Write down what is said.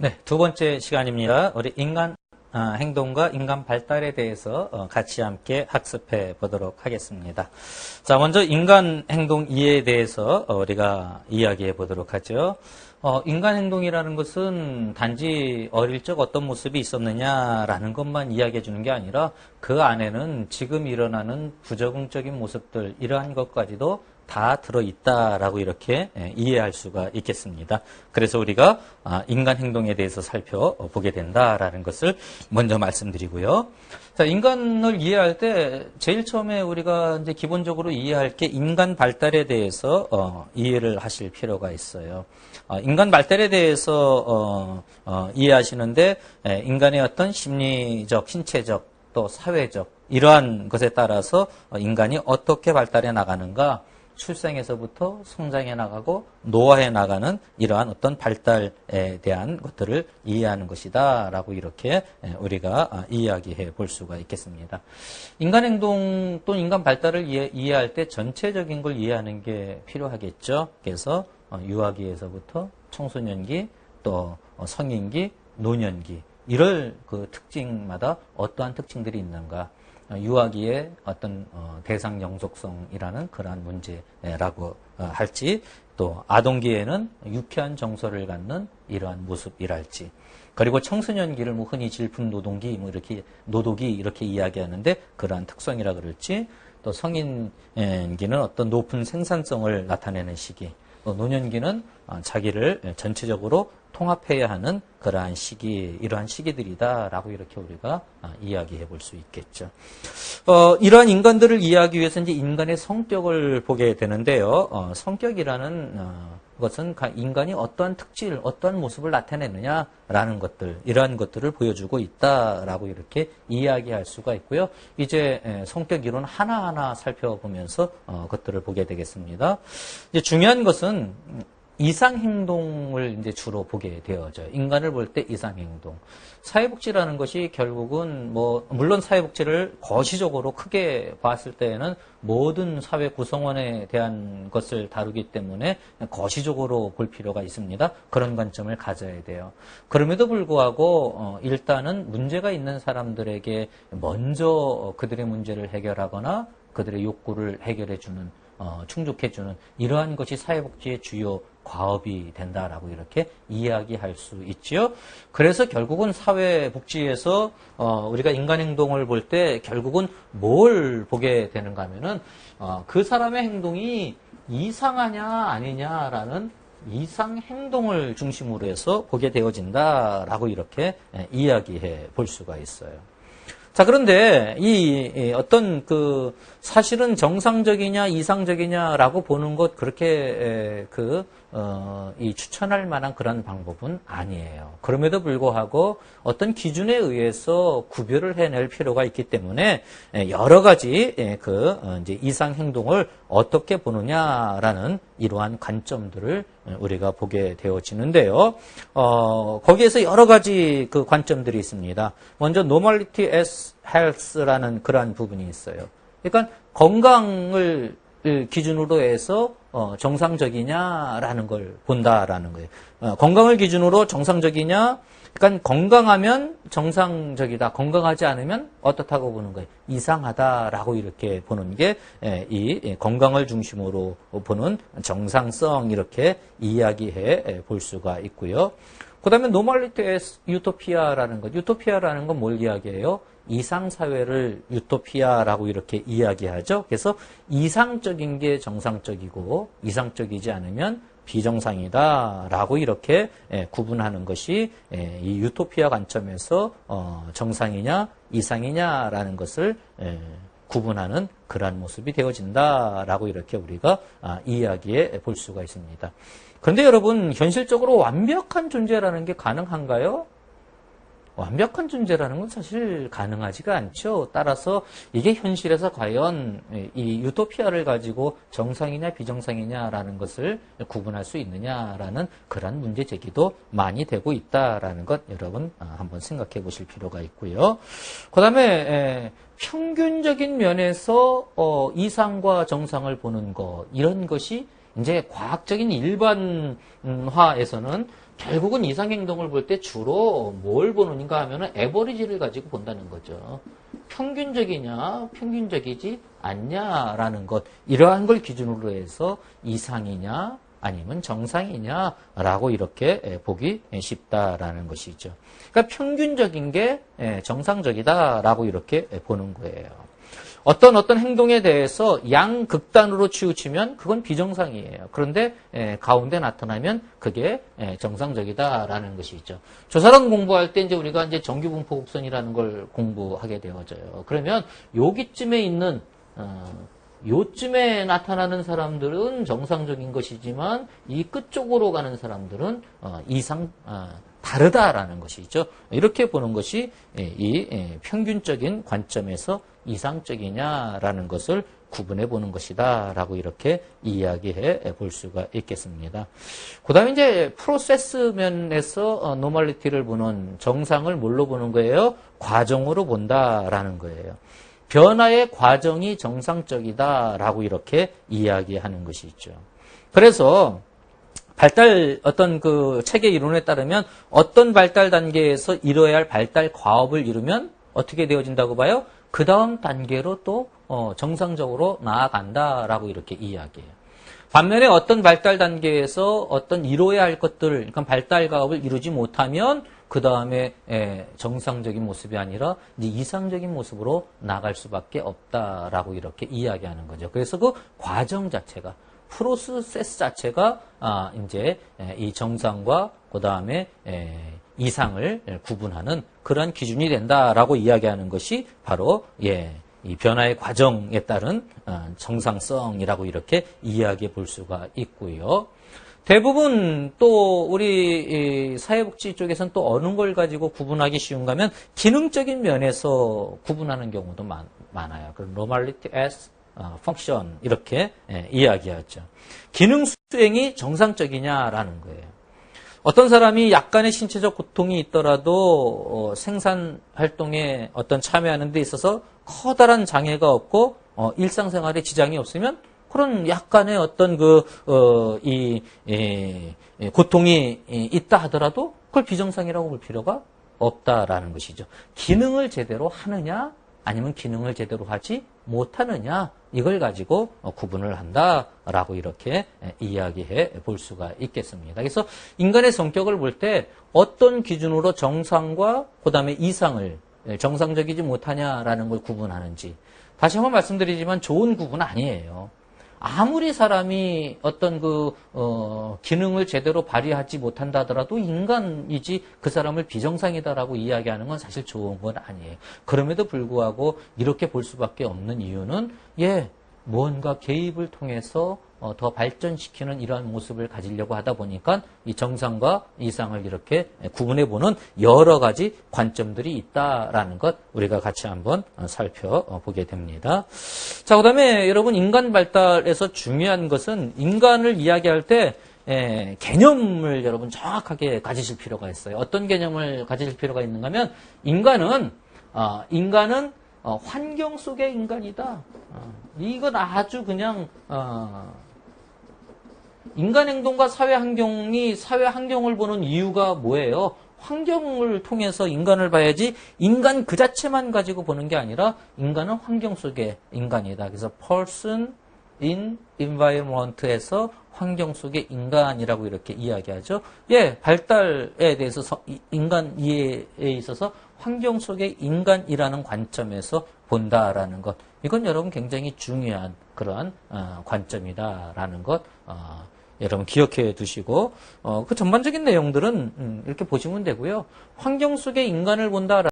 네, 두 번째 시간입니다. 우리 인간 행동과 인간 발달에 대해서 같이 함께 학습해 보도록 하겠습니다. 자, 먼저 인간 행동 이해에 대해서 우리가 이야기해 보도록 하죠. 인간 행동이라는 것은 단지 어릴 적 어떤 모습이 있었느냐라는 것만 이야기해 주는 게 아니라 그 안에는 지금 일어나는 부적응적인 모습들, 이러한 것까지도 다 들어있다라고 이렇게 이해할 수가 있겠습니다. 그래서 우리가 인간 행동에 대해서 살펴보게 된다라는 것을 먼저 말씀드리고요. 자, 인간을 이해할 때 제일 처음에 우리가 이제 기본적으로 이해할 게 인간 발달에 대해서 이해를 하실 필요가 있어요. 인간 발달에 대해서 이해하시는데 인간의 어떤 심리적, 신체적, 또 사회적 이러한 것에 따라서 인간이 어떻게 발달해 나가는가, 출생에서부터 성장해 나가고 노화해 나가는 이러한 어떤 발달에 대한 것들을 이해하는 것이다라고 이렇게 우리가 이야기해 볼 수가 있겠습니다. 인간 행동 또 인간 발달을 이해할 때 전체적인 걸 이해하는 게 필요하겠죠. 그래서 유아기에서부터 청소년기 또 성인기, 노년기 이럴 그 특징마다 어떠한 특징들이 있는가. 유아기의 어떤 대상 영속성이라는 그러한 문제라고 할지, 또 아동기에는 유쾌한 정서를 갖는 이러한 모습이랄지, 그리고 청소년기를 뭐 흔히 질풍노동기, 뭐 이렇게 노도기 이렇게 이야기하는데 그러한 특성이라 그럴지, 또 성인기는 어떤 높은 생산성을 나타내는 시기, 또 노년기는 자기를 전체적으로 통합해야 하는 그러한 시기, 이러한 시기들이다라고 이렇게 우리가 이야기해 볼 수 있겠죠. 이러한 인간들을 이해하기 위해서 이제 인간의 성격을 보게 되는데요. 성격이라는 것은 인간이 어떠한 특질, 어떠한 모습을 나타내느냐라는 것들, 이러한 것들을 보여주고 있다라고 이렇게 이야기할 수가 있고요. 이제 성격 이론 하나하나 살펴보면서 것들을 보게 되겠습니다. 이제 중요한 것은 이상 행동을 이제 주로 보게 되어져요. 인간을 볼 때 이상 행동. 사회복지라는 것이 결국은 물론 사회복지를 거시적으로 크게 봤을 때에는 모든 사회 구성원에 대한 것을 다루기 때문에 거시적으로 볼 필요가 있습니다. 그런 관점을 가져야 돼요. 그럼에도 불구하고 일단은 문제가 있는 사람들에게 먼저 그들의 문제를 해결하거나 그들의 욕구를 해결해주는, 충족해주는 이러한 것이 사회복지의 주요 과업이 된다라고 이렇게 이야기할 수 있지요. 그래서 결국은 사회복지에서 우리가 인간행동을 볼 때 결국은 뭘 보게 되는가 하면은 그 사람의 행동이 이상하냐 아니냐라는 이상행동을 중심으로 해서 보게 되어진다라고 이렇게 이야기해 볼 수가 있어요. 자, 그런데 이 어떤 그 사실은 정상적이냐 이상적이냐라고 보는 것 그렇게 이 추천할 만한 그런 방법은 아니에요. 그럼에도 불구하고 어떤 기준에 의해서 구별을 해낼 필요가 있기 때문에 여러 가지 이제 이상 행동을 어떻게 보느냐라는 이러한 관점들을 우리가 보게 되어지는데요. 거기에서 여러 가지 그 관점들이 있습니다. 먼저 normality as health라는 그러한 부분이 있어요. 그러니까 건강을 기준으로 해서 정상적이냐라는 걸 본다라는 거예요. 건강을 기준으로 정상적이냐, 그러니까 건강하면 정상적이다, 건강하지 않으면 어떻다고 보는 거예요. 이상하다라고 이렇게 보는 게 이 건강을 중심으로 보는 정상성, 이렇게 이야기해 볼 수가 있고요. 그 다음에 노멀리티 에스 유토피아라는 것. 유토피아라는 건 뭘 이야기해요? 이상사회를 유토피아라고 이렇게 이야기하죠. 그래서 이상적인 게 정상적이고 이상적이지 않으면 비정상이다라고 이렇게 구분하는 것이 이 유토피아 관점에서 정상이냐 이상이냐라는 것을 구분하는 그러한 모습이 되어진다라고 이렇게 우리가 이야기해 볼 수가 있습니다. 그런데 여러분, 현실적으로 완벽한 존재라는 게 가능한가요? 완벽한 존재라는 건 사실 가능하지가 않죠. 따라서 이게 현실에서 과연 이 유토피아를 가지고 정상이냐 비정상이냐라는 것을 구분할 수 있느냐라는 그런 문제 제기도 많이 되고 있다라는 것 여러분 한번 생각해 보실 필요가 있고요. 그 다음에 평균적인 면에서 이상과 정상을 보는 것, 이런 것이 이제 과학적인 일반화에서는 결국은 이상행동을 볼 때 주로 뭘 보는가 하면은 에버리지를 가지고 본다는 거죠. 평균적이냐, 평균적이지 않냐라는 것, 이러한 걸 기준으로 해서 이상이냐, 아니면 정상이냐라고 이렇게 보기 쉽다라는 것이죠. 그러니까 평균적인 게 정상적이다라고 이렇게 보는 거예요. 어떤 행동에 대해서 양극단으로 치우치면 그건 비정상이에요. 그런데 가운데 나타나면 그게 정상적이다라는 것이죠. 조사론 공부할 때 이제 우리가 이제 정규분포 곡선이라는 걸 공부하게 되어져요. 그러면 여기쯤에 있는 요쯤에 나타나는 사람들은 정상적인 것이지만 이 끝쪽으로 가는 사람들은 다르다라는 것이죠. 이렇게 보는 것이 이 평균적인 관점에서 이상적이냐라는 것을 구분해 보는 것이다 라고 이렇게 이야기해 볼 수가 있겠습니다. 그 다음에 이제 프로세스 면에서 노멀리티를 보는 정상을 뭘로 보는 거예요? 과정으로 본다라는 거예요. 변화의 과정이 정상적이다라고 이렇게 이야기하는 것이 있죠. 그래서 어떤 그 체계 이론에 따르면 어떤 발달 단계에서 이뤄야 할 발달 과업을 이루면 어떻게 되어진다고 봐요? 그 다음 단계로 또 정상적으로 나아간다라고 이렇게 이야기해요. 반면에 어떤 발달 단계에서 어떤 이뤄야 할 것들을, 그러니까 발달 과업을 이루지 못하면 그 다음에 정상적인 모습이 아니라 이제 이상적인 모습으로 나갈 수밖에 없다라고 이렇게 이야기하는 거죠. 그래서 그 과정 자체가, 프로세스 자체가 이제 이 정상과 그 다음에 이상을 구분하는 그런 기준이 된다라고 이야기하는 것이 바로 이 변화의 과정에 따른 정상성이라고 이렇게 이야기해 볼 수가 있고요. 대부분 또 우리 사회복지 쪽에서는 또 어느 걸 가지고 구분하기 쉬운가 하면 기능적인 면에서 구분하는 경우도 많아요. 그럼 normality as function 이렇게 이야기하죠. 기능 수행이 정상적이냐라는 거예요. 어떤 사람이 약간의 신체적 고통이 있더라도 생산 활동에 어떤 참여하는 데 있어서 커다란 장애가 없고 일상생활에 지장이 없으면 그런 약간의 어떤 고통이 있다 하더라도 그걸 비정상이라고 볼 필요가 없다라는 것이죠. 기능을 제대로 하느냐 아니면 기능을 제대로 하지 못하느냐 이걸 가지고 구분을 한다라고 이렇게 이야기해 볼 수가 있겠습니다. 그래서 인간의 성격을 볼 때 어떤 기준으로 정상과 그다음에 이상을 정상적이지 못하냐라는 걸 구분하는지 다시 한번 말씀드리지만 좋은 구분 아니에요. 아무리 사람이 어떤 기능을 제대로 발휘하지 못한다 하더라도 인간이지 그 사람을 비정상이다라고 이야기하는 건 사실 좋은 건 아니에요. 그럼에도 불구하고 이렇게 볼 수밖에 없는 이유는 무언가 개입을 통해서 더 발전시키는 이러한 모습을 가지려고 하다 보니까 이 정상과 이상을 이렇게 구분해보는 여러 가지 관점들이 있다라는 것 우리가 같이 한번 살펴보게 됩니다. 자, 그 다음에 여러분 인간 발달에서 중요한 것은 인간을 이야기할 때 개념을 여러분 정확하게 가지실 필요가 있어요. 어떤 개념을 가지실 필요가 있는가 하면 인간은 환경 속의 인간이다. 이건 아주 그냥 인간 행동과 사회 환경을 보는 이유가 뭐예요? 환경을 통해서 인간을 봐야지 인간 그 자체만 가지고 보는 게 아니라 인간은 환경 속의 인간이다. 그래서 person in environment에서 환경 속의 인간이라고 이렇게 이야기하죠. 발달에 대해서 인간 이해에 있어서 환경 속의 인간이라는 관점에서 본다라는 것. 이건 여러분 굉장히 중요한 그러한 관점이다라는 것 여러분 기억해 두시고 그 전반적인 내용들은 이렇게 보시면 되고요. 환경 속의 인간을 본다라는